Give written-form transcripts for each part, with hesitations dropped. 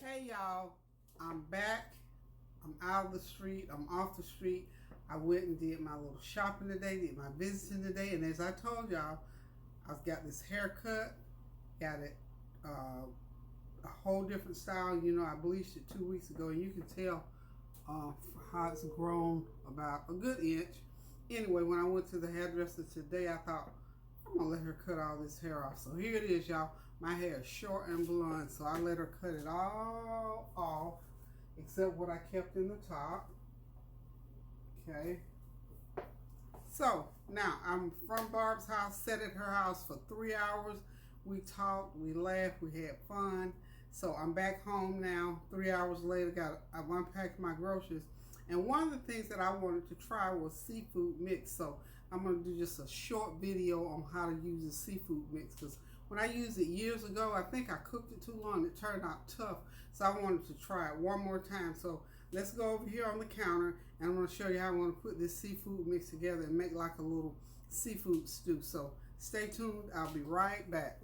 Hey y'all, I'm back. I'm out of the street. I'm off the street. I went and did my little shopping today, did my visiting today, and as I told y'all, I've got this haircut. Got it a whole different style. You know, I bleached it 2 weeks ago, and you can tell how it's grown about a good inch. Anyway, when I went to the hairdresser today, I thought, I'm gonna let her cut all this hair off. So here it is, y'all. My hair is short and blonde, so I let her cut it all off, except what I kept in the top. Okay. So now I'm from Barb's house, sat at her house for 3 hours. We talked, we laughed, we had fun. So I'm back home now. 3 hours later, I've unpacked my groceries. And one of the things that I wanted to try was seafood mix. So I'm going to do just a short video on how to use the seafood mix. Because when I used it years ago, I think I cooked it too long. It turned out tough. So I wanted to try it one more time. So let's go over here on the counter. And I'm going to show you how I'm going to put this seafood mix together and make like a little seafood stew. So stay tuned. I'll be right back.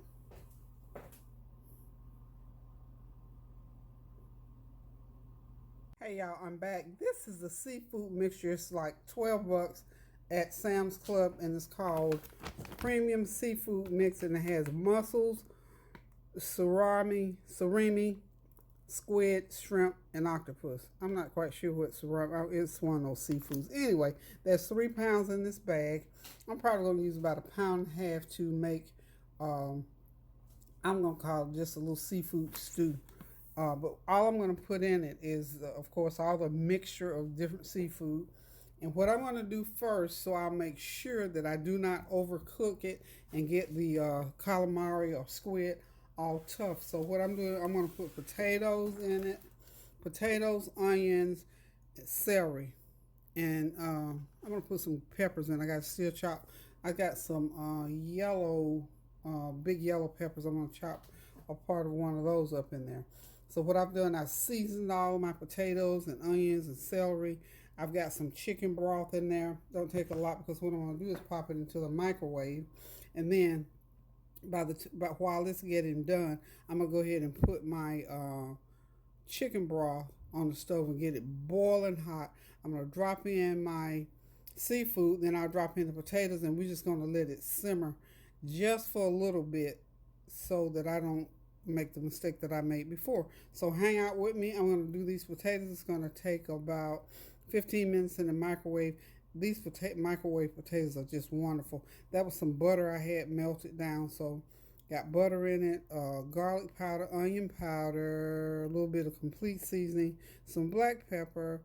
Hey y'all, I'm back. This is the seafood mixture. It's like 12 bucks at Sam's Club, and it's called Premium Seafood Mix, and it has mussels, surimi, squid, shrimp, and octopus. I'm not quite sure what surimi is. It's one of those seafoods. Anyway, there's 3 pounds in this bag. I'm probably going to use about 1.5 pounds to make, I'm going to call it just a little seafood stew. But all I'm going to put in it is, of course, all the mixture of different seafood. And what I'm going to do first, so I'll make sure that I do not overcook it and get the calamari or squid all tough. So what I'm doing, I'm going to put potatoes in it. Potatoes, onions, and celery. And I'm going to put some peppers in. I got steel chop. I got some yellow, big yellow peppers. I'm going to chop a part of one of those up in there. So what I've done, I've seasoned all my potatoes and onions and celery. I've got some chicken broth in there. Don't take a lot, because what I'm going to do is pop it into the microwave. And then while it's getting done, I'm going to go ahead and put my chicken broth on the stove and get it boiling hot. I'm going to drop in my seafood, then I'll drop in the potatoes, and we're just going to let it simmer just for a little bit so that I don't make the mistake that I made before. So hang out with me. I'm going to do these potatoes. It's going to take about 15 minutes in the microwave. These microwave potatoes are just wonderful. That was some butter I had melted down. So got butter in it, garlic powder, onion powder, a little bit of complete seasoning, some black pepper,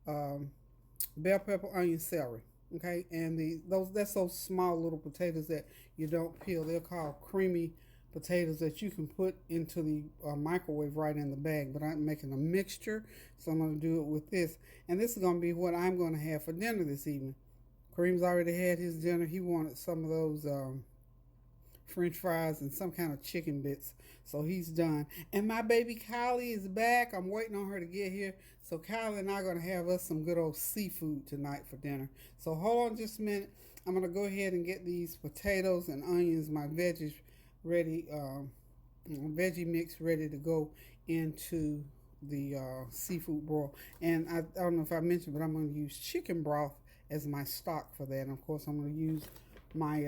bell pepper, onion, celery. Okay, and that's those small little potatoes that you don't peel. They're called creamy potatoes that you can put into the microwave right in the bag. But I'm making a mixture, so I'm going to do it with this. And this is going to be what I'm going to have for dinner this evening. Kareem's already had his dinner. He wanted some of those French fries and some kind of chicken bits. So he's done. And my baby Kylie is back. I'm waiting on her to get here. So Kylie and I are going to have us some good old seafood tonight for dinner. So hold on just a minute. I'm going to go ahead and get these potatoes and onions, my veggies, ready, veggie mix ready to go into the seafood broil. And I don't know if I mentioned, but I'm going to use chicken broth as my stock for that. And of course, I'm going to use my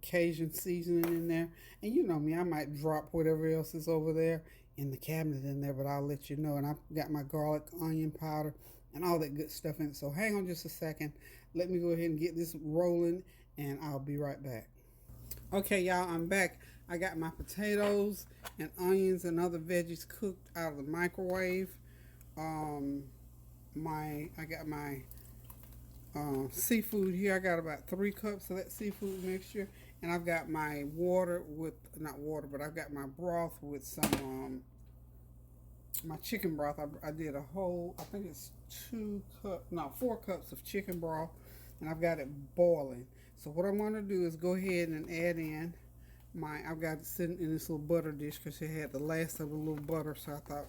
Cajun seasoning in there. And you know me, I might drop whatever else is over there in the cabinet in there, but I'll let you know. And I've got my garlic, onion powder, and all that good stuff in it. So hang on just a second. Let me go ahead and get this rolling, and I'll be right back. Okay, y'all, I'm back. I got my potatoes and onions and other veggies cooked out of the microwave. I got my seafood here. I got about 3 cups of that seafood mixture, and I've got my water with, not water, but I've got my broth with some my chicken broth. I did a whole, I think it's 4 cups of chicken broth, and I've got it boiling. So what I'm going to do is go ahead and add in I've got it sitting in this little butter dish because it had the last of a little butter. So I thought,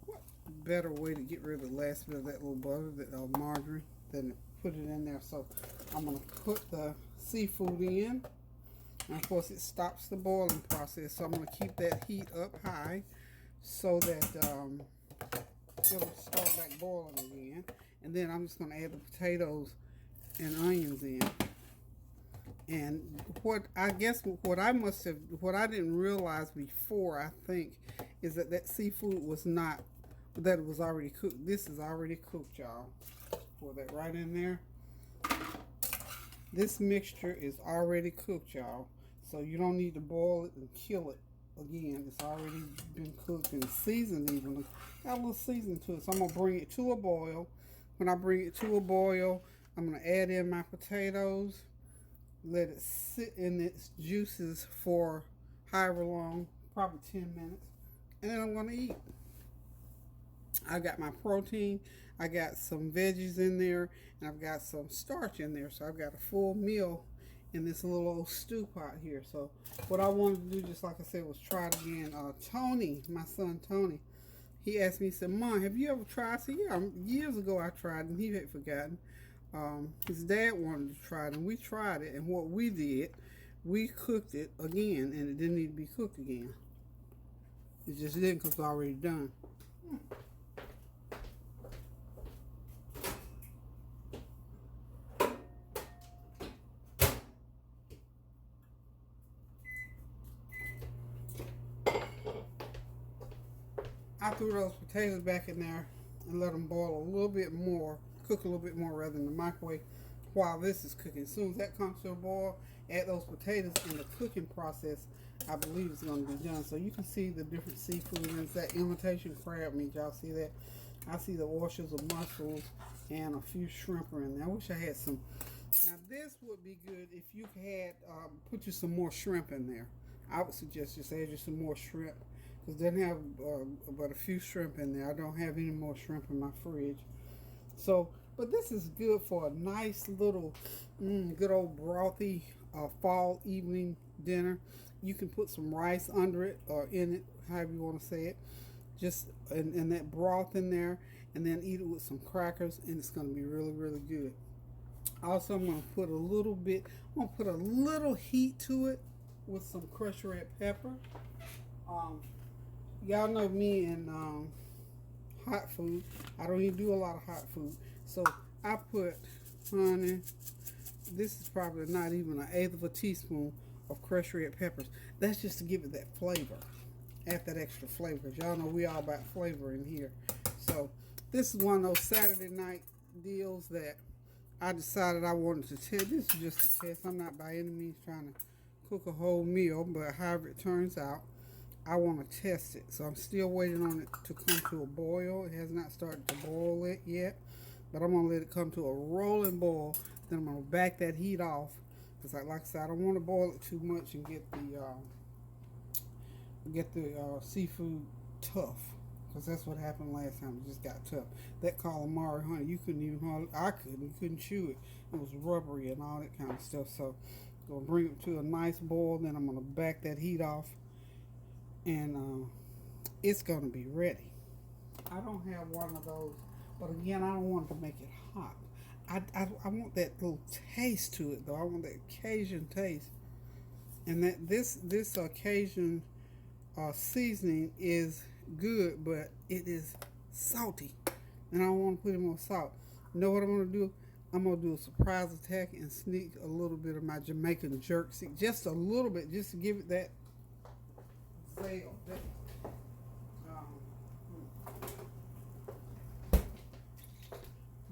what better way to get rid of the last bit of that little butter, that margarine, than to put it in there. So I'm going to put the seafood in. And of course, it stops the boiling process. So I'm going to keep that heat up high so that it'll start back boiling again. And then I'm just going to add the potatoes and onions in. And what I didn't realize before, I think, is that seafood was not, that it was already cooked. This is already cooked, y'all. Pour that right in there. This mixture is already cooked, y'all. So you don't need to boil it and kill it again. It's already been cooked and seasoned even. Got a little seasoning to it. So I'm going to bring it to a boil. When I bring it to a boil, I'm going to add in my potatoes. Let it sit in its juices for however long, probably 10 minutes. And then I'm going to eat. I got my protein, I got some veggies in there, and I've got some starch in there. So I've got a full meal in this little old stew pot here. So what I wanted to do, just like I said, was try it again. Tony, my son Tony, he asked me, he said, Mom, have you ever tried? I said, yeah, years ago I tried, and he had forgotten. His dad wanted to try it, and we tried it. And what we did, we cooked it again, and it didn't need to be cooked again. It just didn't, because it's already done. I threw those potatoes back in there and let them boil a little bit more, cook a little bit more rather than the microwave while this is cooking. As soon as that comes to a boil, add those potatoes, and the cooking process, I believe, is going to be done. So you can see the different seafood, and it's that imitation crab meat. Y'all see that? I see the oysters of mussels and a few shrimp are in there. I wish I had some. Now this would be good if you had put you some more shrimp in there. I would suggest just add you some more shrimp, because they have but a few shrimp in there. I don't have any more shrimp in my fridge. So, but this is good for a nice little, good old brothy fall evening dinner. You can put some rice under it or in it, however you want to say it. Just and that broth in there, and then eat it with some crackers, and it's going to be really, really good. Also, I'm going to put a little bit, I'm going to put a little heat to it with some crushed red pepper. Y'all know me and hot food. I don't even do a lot of hot food. So I put, honey, this is probably not even an eighth of a teaspoon of crushed red peppers. That's just to give it that flavor. Add that extra flavor. Y'all know we all about flavor in here. So this is one of those Saturday night deals that I decided I wanted to test. This is just a test. I'm not by any means trying to cook a whole meal, but however it turns out, I want to test it. So I'm still waiting on it to come to a boil. It has not started to boil it yet, but I'm going to let it come to a rolling boil. Then I'm going to back that heat off, because like I said, I don't want to boil it too much and get the seafood tough, because that's what happened last time. It just got tough. That calamari, honey, you couldn't even you couldn't chew it. It was rubbery and all that kind of stuff. So I'm going to bring it to a nice boil. Then I'm going to back that heat off, and it's going to be ready. I don't have one of those, but again, I don't want to make it hot. I want that little taste to it, though. I want that Cajun taste, and that this Cajun seasoning is good, but it is salty, and I don't want to put in more salt. You know what I'm going to do? I'm going to do a surprise attack and sneak a little bit of my Jamaican jerk, just a little bit, just to give it that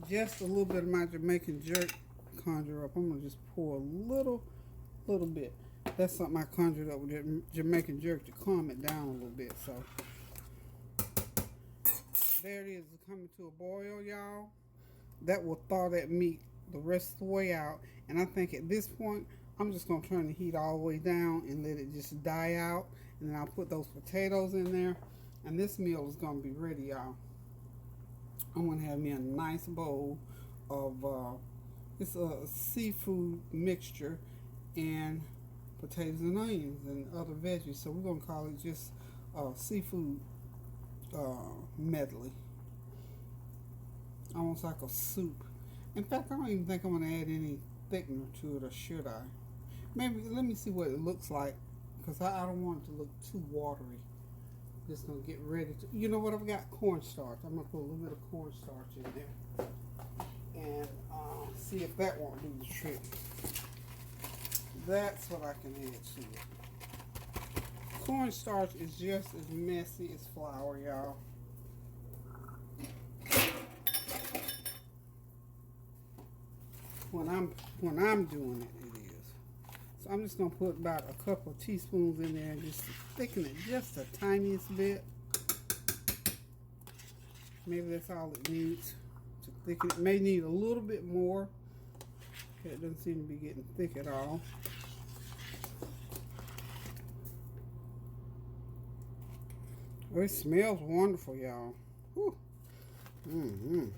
just a little bit of my Jamaican jerk conjure up. I'm gonna just pour a little bit. That's something I conjured up with Jamaican jerk to calm it down a little bit. So there it is, coming to a boil, y'all. That will thaw that meat the rest of the way out. And I think at this point, I'm just gonna turn the heat all the way down and let it just die out. And then I'll put those potatoes in there, and this meal is gonna be ready, y'all. I'm gonna have me a nice bowl of it's a seafood mixture and potatoes and onions and other veggies. So we're gonna call it just seafood medley, almost like a soup. In fact, I don't even think I'm gonna add any thickener to it, or should I? Maybe let me see what it looks like, because I don't want it to look too watery. Just gonna get ready to, you know what, I've got cornstarch. I'm gonna put a little bit of cornstarch in there and see if that won't do the trick. That's what I can add to it. Cornstarch is just as messy as flour, y'all. When I'm doing it, it is. So I'm just gonna put about a couple of teaspoons in there and just thicken it just the tiniest bit. Maybe that's all it needs to thicken it. May need a little bit more. It doesn't seem to be getting thick at all. Oh, it smells wonderful, y'all. Whew. Mm-hmm.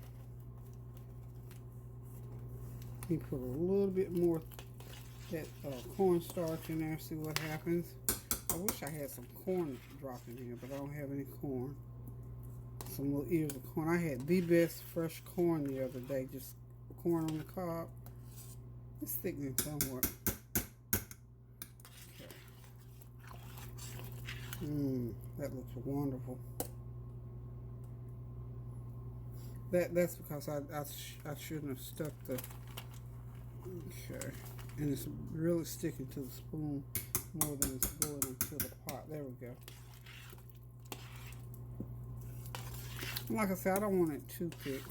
Let me put a little bit more that cornstarch in there, see what happens. I wish I had some corn dropped in here, but I don't have any corn. Some little ears of corn. I had the best fresh corn the other day, just corn on the cob. It's thickening somewhat. Okay. That looks wonderful. That's because I shouldn't have stuck the. Okay, and it's really sticking to the spoon more than it's going into the pot. There we go. Like I said, I don't want it too thick.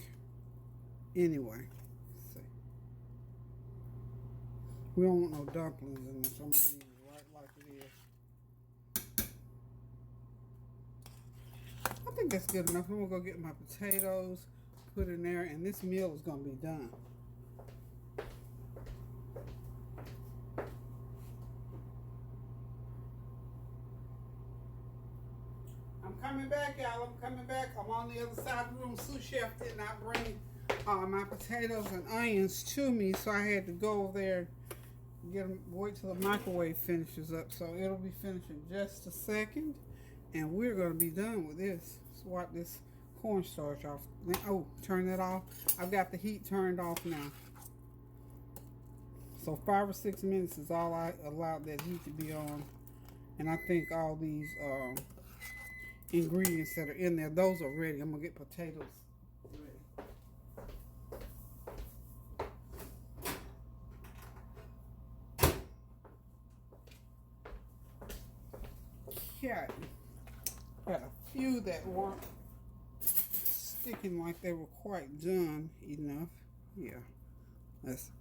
Anyway, let's see. We don't want no dumplings in this. I'm gonna leave it right like it is. I think that's good enough. I'm gonna go get my potatoes, put in there, and this meal is gonna be done. I'm coming back, y'all. I'm coming back. I'm on the other side of the room. Sous Chef did not bring my potatoes and onions to me, so I had to go over there and get them, wait till the microwave finishes up. So it'll be finished in just a second, and we're going to be done with this. Let's wipe this cornstarch off. Oh, turn that off. I've got the heat turned off now. So 5 or 6 minutes is all I allowed that heat to be on. And I think all these ingredients that are in there, those are ready. I'm gonna get potatoes ready. Okay, got a few that weren't sticking like they were quite done enough. Yeah, that's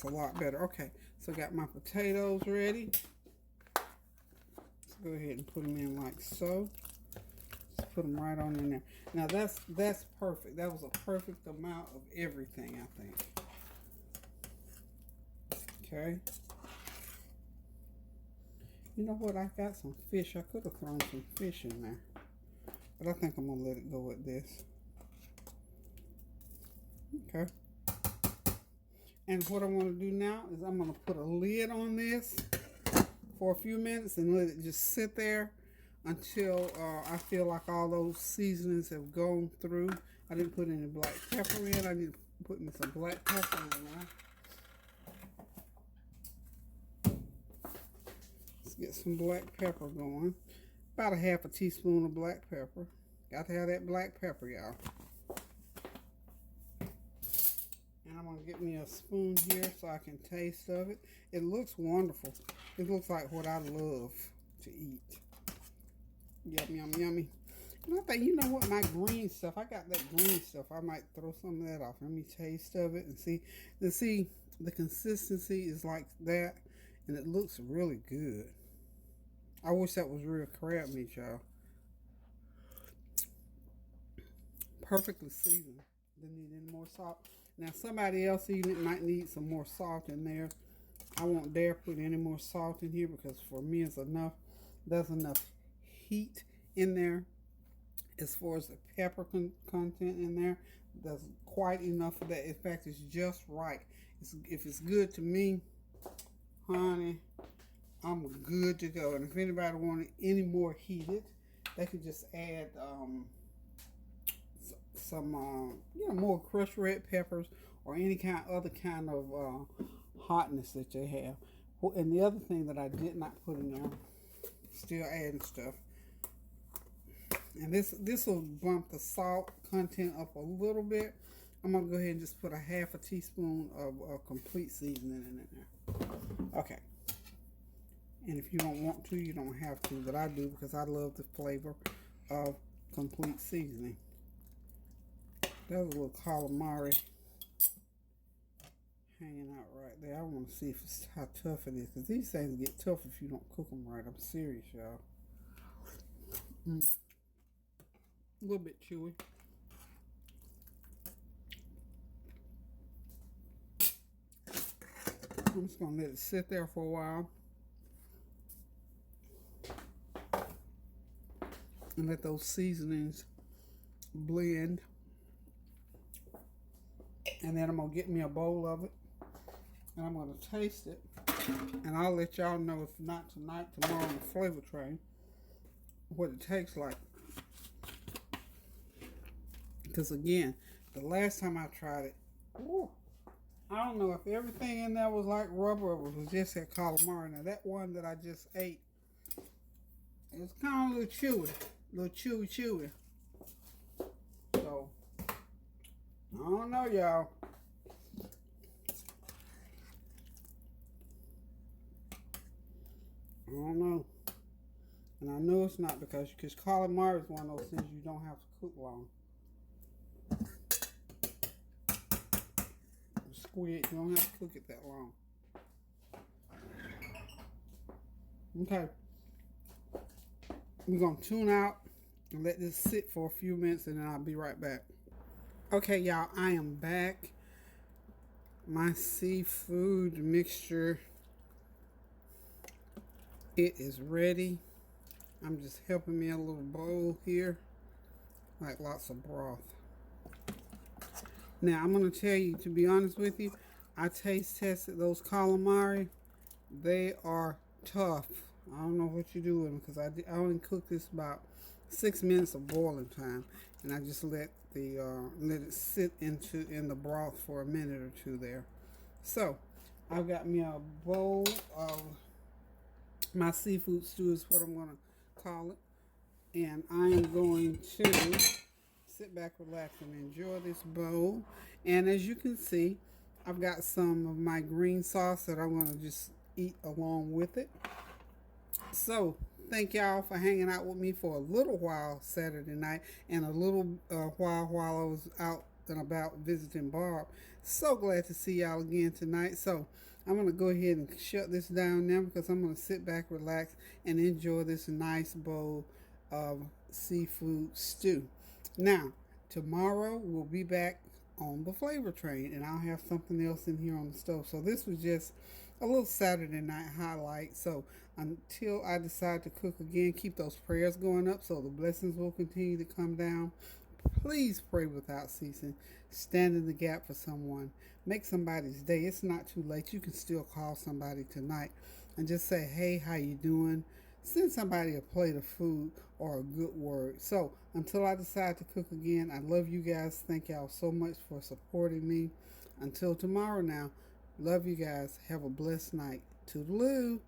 a lot better. Okay, so got my potatoes ready. Let's go ahead and put them in like so. Put them right on in there. Now that's perfect. That was a perfect amount of everything, I think. Okay. You know what? I got some fish. I could have thrown some fish in there, but I think I'm gonna let it go with this. Okay. And what I want to do now is I'm gonna put a lid on this for a few minutes and let it just sit there until I feel like all those seasonings have gone through. I didn't put any black pepper in. I need to put in some black pepper in there. Let's get some black pepper going. About a half a teaspoon of black pepper. Got to have that black pepper, y'all. And I'm going to get me a spoon here so I can taste of it. It looks wonderful. It looks like what I love to eat. Yum, yum, yummy. And I think, you know what, my green stuff, I got that green stuff. I might throw some of that off. Let me taste of it and see. The consistency is like that, and it looks really good. I wish that was real crab meat, y'all. Perfectly seasoned. Didn't need any more salt. Now, somebody else eating it might need some more salt in there. I won't dare put any more salt in here because for me it's enough. There's enough heat in there as far as the pepper content in there. There's quite enough of that. In fact, it's just right. If it's good to me, honey, I'm good to go. And if anybody wanted any more heated, they could just add some more crushed red peppers or any other kind of hotness that they have. And the other thing that I did not put in there, still adding stuff, And this will bump the salt content up a little bit. I'm going to go ahead and just put a half a teaspoon of complete seasoning in there. Okay. And if you don't want to, you don't have to, but I do because I love the flavor of complete seasoning. There's a little calamari hanging out right there. I want to see if it's how tough it is, because these things get tough if you don't cook them right. I'm serious, y'all. A little bit chewy. I'm just going to let it sit there for a while and let those seasonings blend. And then I'm going to get me a bowl of it and I'm going to taste it. And I'll let y'all know, if not tonight, tomorrow on the flavor train, what it tastes like. Because again, the last time I tried it, ooh, I don't know if everything in there was like rubber or it was just that calamari. Now that one that I just ate, it was kind of a little chewy. So, I don't know, y'all. I don't know. And I know it's not because calamari is one of those things you don't have to cook long. Squid, you don't have to cook it that long. Okay. We're going to tune out and let this sit for a few minutes and then I'll be right back. Okay, y'all, I am back. My seafood mixture, it is ready. I'm just helping me a little bowl here, like lots of broth. Now, I'm going to tell you, to be honest with you, I taste tested those calamari. They are tough. I don't know what you do with them because I only cooked this about 6 minutes of boiling time, and I just let it sit in the broth for a minute or two there. So, I've got me a bowl of my seafood stew is what I'm going to call it, and I am going to sit back, relax, and enjoy this bowl. And as you can see, I've got some of my green sauce that I'm going to just eat along with it. So, thank y'all for hanging out with me for a little while Saturday night and a little while I was out and about visiting Barb. So glad to see y'all again tonight. So, I'm going to go ahead and shut this down now because I'm going to sit back, relax, and enjoy this nice bowl of seafood stew. Now, tomorrow we'll be back on the flavor train and I'll have something else in here on the stove. So this was just a little Saturday night highlight. So until I decide to cook again, keep those prayers going up so the blessings will continue to come down. Please pray without ceasing. Stand in the gap for someone. Make somebody's day. It's not too late. You can still call somebody tonight and just say, hey, how you doing? Send somebody a plate of food or a good word. So until I decide to cook again, I love you guys. Thank y'all so much for supporting me. Until tomorrow now, love you guys. Have a blessed night. Toodaloo.